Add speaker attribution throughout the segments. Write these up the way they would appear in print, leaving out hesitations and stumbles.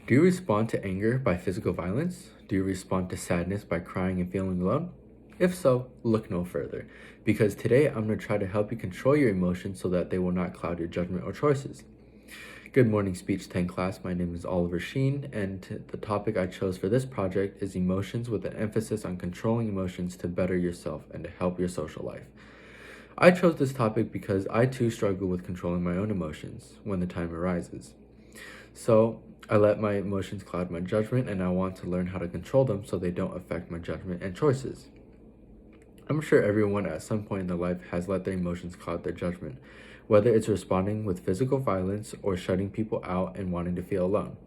Speaker 1: Do you respond to anger by physical violence? Do you respond to sadness by crying and feeling alone? If so, look no further, because today I'm going to try to help you control your emotions so that they will not cloud your judgment or choices. Good morning, Speech 10 class. My name is Oliver Sheen, and the topic I chose for this project is emotions, with an emphasis on controlling emotions to better yourself and to help your social life. I chose this topic because I too struggle with controlling my own emotions when the time arises. So I let my emotions cloud my judgment, and I want to learn how to control them so they don't affect my judgment and choices. I'm sure everyone at some point in their life has let their emotions cloud their judgment, whether it's responding with physical violence or shutting people out and wanting to feel alone.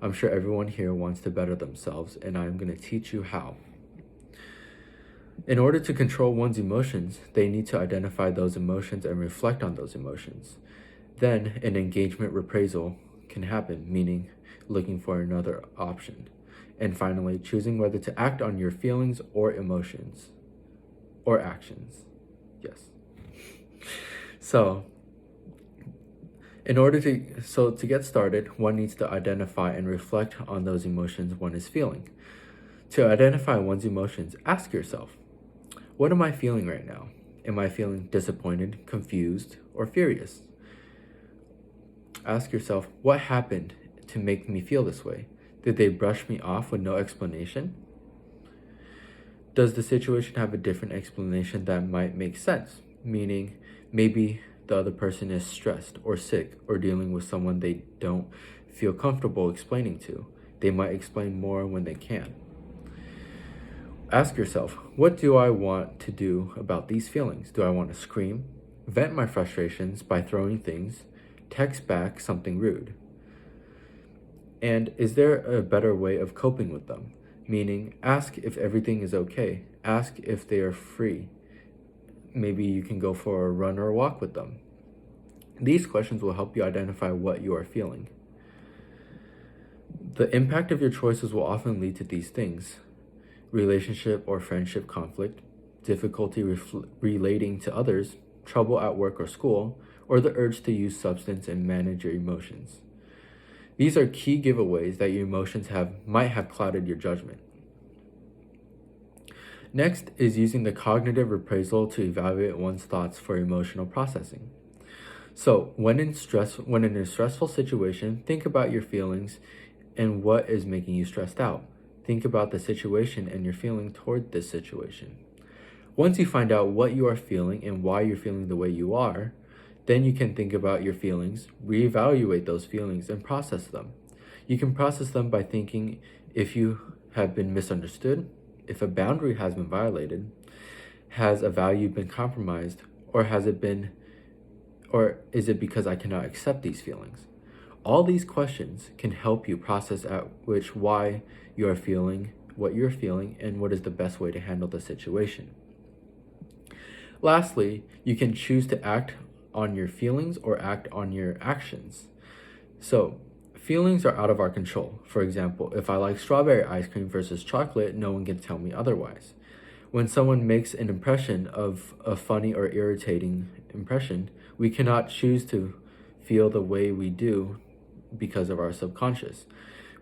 Speaker 1: I'm sure everyone here wants to better themselves, and I'm going to teach you how. In order to control one's emotions, they need to identify those emotions and reflect on those emotions. Then an engagement reprisal can happen, meaning looking for another option. And finally, choosing whether to act on your feelings or emotions or actions. Yes. So to get started, one needs to identify and reflect on those emotions one is feeling. To identify one's emotions, ask yourself, what am I feeling right now? Am I feeling disappointed, confused, or furious? Ask yourself, what happened to make me feel this way? Did they brush me off with no explanation? Does the situation have a different explanation that might make sense? Meaning, maybe the other person is stressed or sick or dealing with someone they don't feel comfortable explaining to. They might explain more when they can. Ask yourself, what do I want to do about these feelings? Do I want to scream, vent my frustrations by throwing things, text back something rude? And is there a better way of coping with them? Meaning, ask if everything is okay. Ask if they are free. Maybe you can go for a run or a walk with them. These questions will help you identify what you are feeling. The impact of your choices will often lead to these things: relationship or friendship conflict, difficulty relating to others, trouble at work or school, or the urge to use substance and manage your emotions. These are key giveaways that your emotions might have clouded your judgment. Next is using the cognitive appraisal to evaluate one's thoughts for emotional processing. So when in a stressful situation, think about your feelings and what is making you stressed out. Think about the situation and your feeling toward this situation. Once you find out what you are feeling and why you're feeling the way you are, then you can think about your feelings, reevaluate those feelings, and process them. You can process them by thinking if you have been misunderstood, if a boundary has been violated, has a value been compromised, or is it because I cannot accept these feelings? All these questions can help you process why you are feeling what you're feeling and what is the best way to handle the situation. Lastly, you can choose to act on your feelings or act on your actions. So, feelings are out of our control. For example, if I like strawberry ice cream versus chocolate, no one can tell me otherwise. When someone makes an impression of a funny or irritating impression, we cannot choose to feel the way we do because of our subconscious.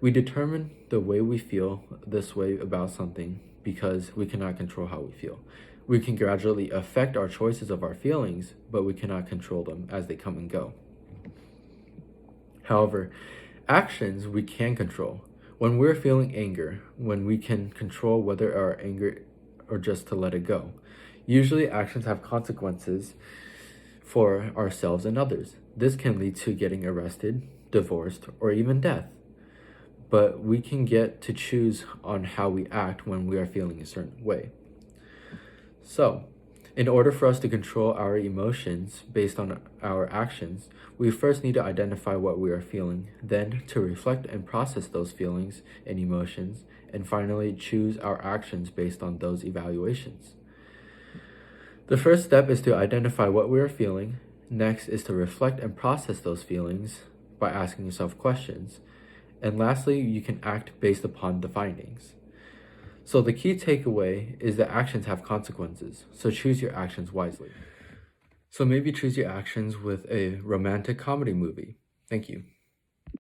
Speaker 1: We determine the way we feel this way about something because we cannot control how we feel. We can gradually affect our choices of our feelings, but we cannot control them as they come and go. However, actions we can control. When we're feeling anger, when we can control whether our anger or just to let it go. Usually actions have consequences for ourselves and others. This can lead to getting arrested, divorced, or even death. But we can get to choose on how we act when we are feeling a certain way. So, in order for us to control our emotions based on our actions, we first need to identify what we are feeling, then to reflect and process those feelings and emotions, and finally choose our actions based on those evaluations. The first step is to identify what we are feeling. Next is to reflect and process those feelings by asking yourself questions. And lastly, you can act based upon the findings. So the key takeaway is that actions have consequences, so choose your actions wisely. So maybe choose your actions with a romantic comedy movie. Thank you.